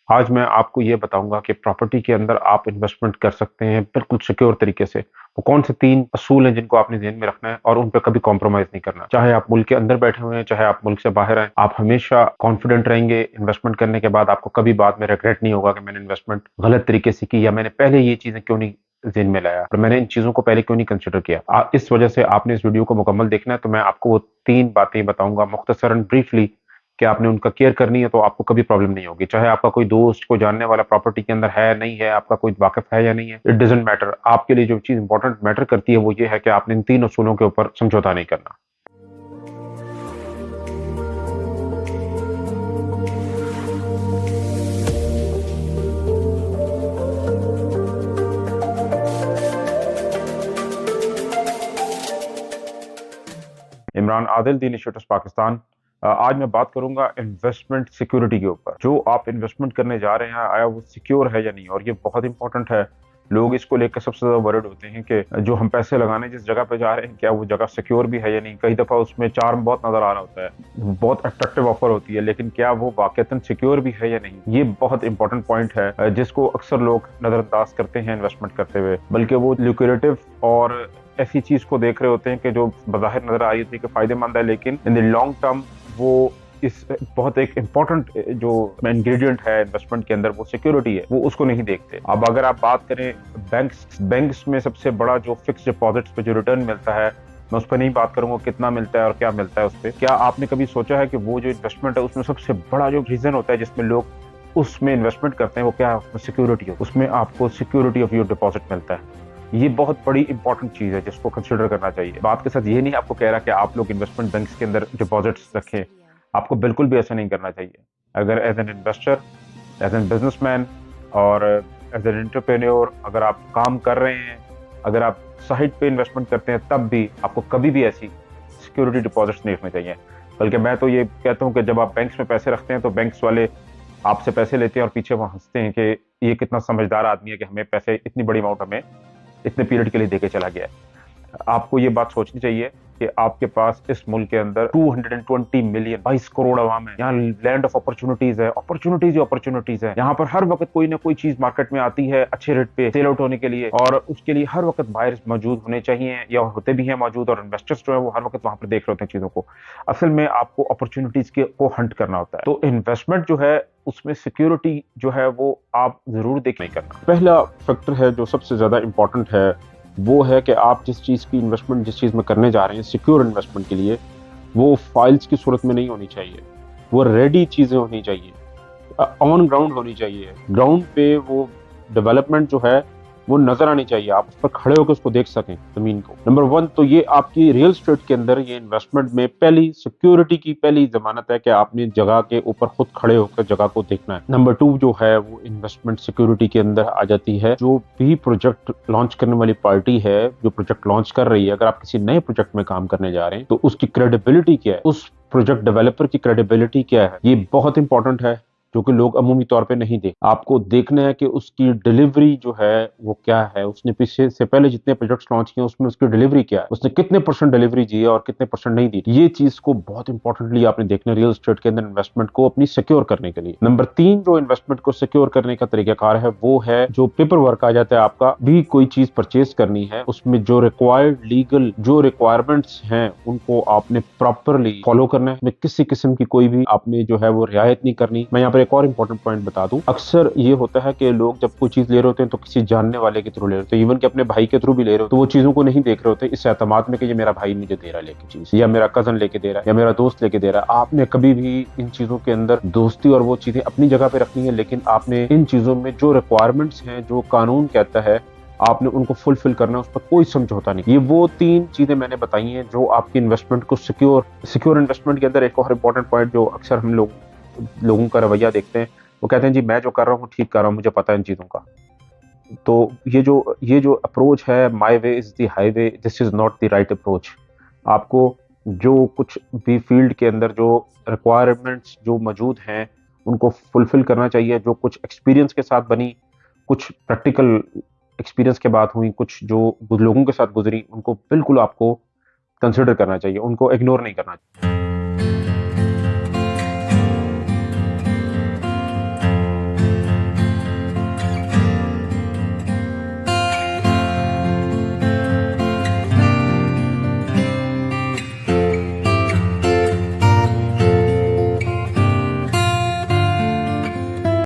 आज मैं आपको ये बताऊँगा कि प्रॉपर्टी के अंदर आप इन्वेस्टमेंट कर सकते हैं बिल्कुल सिक्योर तरीके से। वो कौन से 3 असूल हैं जिनको आपने ज़हन में रखना है और उन पे कभी कॉम्प्रोमाइज़ नहीं करना। चाहे आप मुल्क के अंदर बैठे हुए हैं, चाहे आप मुल्क से बाहर हैं, आप हमेशा कॉन्फिडेंट रहेंगे इन्वेस्टमेंट करने के बाद। आपको कभी बाद में रिग्रेट नहीं होगा कि मैंने इन्वेस्टमेंट गलत तरीके से की या मैंने पहले ये चीज़ें क्यों नहीं ज़हन में लाया और मैंने इन चीज़ों को पहले क्यों नहीं कंसिडर किया। इस वजह से आपने इस वीडियो को मुकम्मल देखना है, तो मैं आपको वो 3 बातें बताऊँगा मुख्तसरन ब्रीफली कि आपने उनका केयर करनी है, तो आपको कभी प्रॉब्लम नहीं होगी। चाहे आपका कोई दोस्त, कोई जानने वाला प्रॉपर्टी के अंदर है, नहीं है, आपका कोई वाकिफ़ है या नहीं है, इट डज़न्ट मैटर। आपके लिए जो चीज़ इंपॉर्टेंट मैटर करती है, वो ये है कि आपने इन 3 असूलों के ऊपर समझौता नहीं करना। Imran Adil, the initiatives Pakistan. आज मैं बात करूंगा इन्वेस्टमेंट सिक्योरिटी के ऊपर। जो आप इन्वेस्टमेंट करने जा रहे हैं, आया वो सिक्योर है या नहीं, और ये बहुत इंपॉर्टेंट है। लोग इसको लेकर सबसे ज्यादा वरिड होते हैं कि जो हम पैसे लगाने जिस जगह पे जा रहे हैं, क्या वो जगह सिक्योर भी है या नहीं। कई दफा उसमें चार्म बहुत नजर आ रहा होता है, बहुत अट्रैक्टिव ऑफर होती है, लेकिन क्या वो वाकईतन सिक्योर भी है या नहीं, ये बहुत इंपॉर्टेंट पॉइंट है जिसको अक्सर लोग नजरअंदाज करते हैं इन्वेस्टमेंट करते हुए। बल्कि वो ल्यूक्रेटिव और ऐसी चीज को देख रहे होते हैं कि जो बाहर नजर आ रही थी कि फायदेमंद है, लेकिन इन द लॉन्ग टर्म वो इस बहुत एक इम्पॉर्टेंट जो इंग्रेडिएंट है इन्वेस्टमेंट के अंदर, वो सिक्योरिटी है, वो उसको नहीं देखते। अब अगर आप बात करें बैंक्स में सबसे बड़ा जो फिक्स डिपॉजिट्स पे जो रिटर्न मिलता है, मैं उस पर नहीं बात करूंगा कितना मिलता है और क्या मिलता है उस पर। क्या आपने कभी सोचा है कि वो जो इन्वेस्टमेंट है उसमें सबसे बड़ा जो रीजन होता है जिसमें लोग उसमें इन्वेस्टमेंट करते हैं, वो क्या है? उसमें सिक्योरिटी है। उसमें आपको सिक्योरिटी ऑफ योर डिपॉजिट मिलता है। ये बहुत बड़ी इंपॉर्टेंट चीज है जिसको कंसिडर करना चाहिए। बात के साथ ये नहीं आपको कह रहा कि आप लोग इन्वेस्टमेंट बैंक्स के अंदर डिपॉजिट्स रखें, आपको बिल्कुल भी ऐसा नहीं करना चाहिए। अगर as an investor, as an businessman और एज एन एंटरप्रेन्योर अगर आप काम कर रहे हैं, अगर आप साइट पे इन्वेस्टमेंट करते हैं, तब भी आपको कभी भी ऐसी सिक्योरिटी डिपॉजिट्स नहीं रखने चाहिए। बल्कि मैं तो ये कहता हूँ कि जब आप बैंक्स में पैसे रखते हैं तो बैंक्स वाले आपसे पैसे लेते हैं और पीछे वहां हंसते हैं कि ये कितना समझदार आदमी है कि हमें पैसे इतनी बड़ी अमाउंट हमें इतने पीरियड के लिए देके चला गया है। आपको ये बात सोचनी चाहिए कि आपके पास इस मुल्क के अंदर 220 मिलियन 22 करोड़ आवाम है। यहाँ लैंड ऑफ अपॉर्चुनिटीज है, अपॉर्चुनिटीज ही अपॉर्चुनिटीज है। यहाँ पर हर वक्त कोई ना कोई चीज मार्केट में आती है अच्छे रेट पे सेल आउट होने के लिए, और उसके लिए हर वक्त बायर्स मौजूद होने चाहिए या होते भी हैं मौजूद, और इन्वेस्टर्स जो है वो हर वक्त वहां पर देख रहे होते हैं चीजों को। असल में आपको अपॉर्चुनिटीज को हंट करना होता है। तो इन्वेस्टमेंट जो है उसमें सिक्योरिटी जो है वो आप जरूर देख नहीं करना। पहला फैक्टर है जो सबसे ज्यादा इंपॉर्टेंट है, वो है कि आप जिस चीज़ की इन्वेस्टमेंट जिस चीज़ में करने जा रहे हैं सिक्योर इन्वेस्टमेंट के लिए, वो फाइल्स की सूरत में नहीं होनी चाहिए। वो रेडी चीज़ें होनी चाहिए, ऑन ग्राउंड होनी चाहिए। ग्राउंड पे वो डेवलपमेंट जो है वो नजर आनी चाहिए, आप उस पर खड़े होकर उसको देख सकें जमीन को। नंबर 1 तो ये आपकी रियल स्टेट के अंदर ये इन्वेस्टमेंट में पहली सिक्योरिटी की पहली जमानत है कि आपने जगह के ऊपर खुद खड़े होकर जगह को देखना है। नंबर 2 जो है वो इन्वेस्टमेंट सिक्योरिटी के अंदर आ जाती है, जो भी प्रोजेक्ट लॉन्च करने वाली पार्टी है, जो प्रोजेक्ट लॉन्च कर रही है, अगर आप किसी नए प्रोजेक्ट में काम करने जा रहे हैं तो उसकी क्रेडिबिलिटी क्या है, उस प्रोजेक्ट डेवलपर की क्रेडिबिलिटी क्या है, ये बहुत इंपॉर्टेंट है, जो कि लोग अमूमी तौर पे नहीं देख। आपको देखना है कि उसकी डिलीवरी जो है वो क्या है, उसने पीछे से पहले जितने प्रोजेक्ट्स लॉन्च किए उसमें उसकी डिलीवरी क्या है, उसने कितने % डिलीवरी दी है और कितने % नहीं दी। ये चीज को बहुत इंपॉर्टेंटली आपने देखना रियल एस्टेट के अंदर इन्वेस्टमेंट को अपनी सिक्योर करने के लिए। नंबर 3 जो इन्वेस्टमेंट को सिक्योर करने का तरीकाकार है वो है जो पेपर वर्क आ जाता है। आपका भी कोई चीज परचेज करनी है, उसमें जो रिक्वायर्ड लीगल जो रिक्वायरमेंट्स हैं उनको आपने प्रॉपरली फॉलो करना है। किसी किस्म की कोई भी आपने जो है वो रियायत नहीं करनी। मैं यहाँ पर एक और इंपॉर्टेंट पॉइंट बता दूं, अक्सर ये होता है कि लोग जब कोई चीज ले रहे होते हैं तो किसी जानने वाले के थ्रू ले रहे होते हैं, इवन कि अपने भाई के थ्रू भी ले रहे हो, तो वो चीजों को नहीं देख रहे होते इस एतमाद में कि ये मेरा भाई मुझे दे रहा है लेके चीज, या मेरा कजन लेके दे रहा है, या मेरा दोस्त लेके दे रहा है। आपने कभी भी इन चीजों के अंदर दोस्ती और वो चीजें अपनी जगह पे रखनी है, लेकिन आपने इन चीजों में जो रिक्वायरमेंट्स हैं, जो कानून कहता है, आपने उनको फुलफिल करना है, उस पर कोई समझौता नहीं। ये वो 3 चीजें मैंने बताई हैं जो आपकी इन्वेस्टमेंट को सिक्योर इन्वेस्टमेंट के अंदर एक और इंपॉर्टेंट पॉइंट जो अक्सर हम लोगों का रवैया देखते हैं, वो कहते हैं जी मैं जो कर रहा हूँ ठीक कर रहा हूँ, मुझे पता है इन चीज़ों का। तो ये जो अप्रोच है, my way is the highway, this is not the right approach. आपको जो कुछ भी फील्ड के अंदर जो रिक्वायरमेंट्स जो मौजूद हैं उनको फुलफिल करना चाहिए। जो कुछ एक्सपीरियंस के साथ बनी, कुछ प्रैक्टिकल एक्सपीरियंस के बाद हुई, कुछ जो लोगों के साथ गुजरी, उनको बिल्कुल आपको कंसिडर करना चाहिए, उनको इग्नोर नहीं करना चाहिए।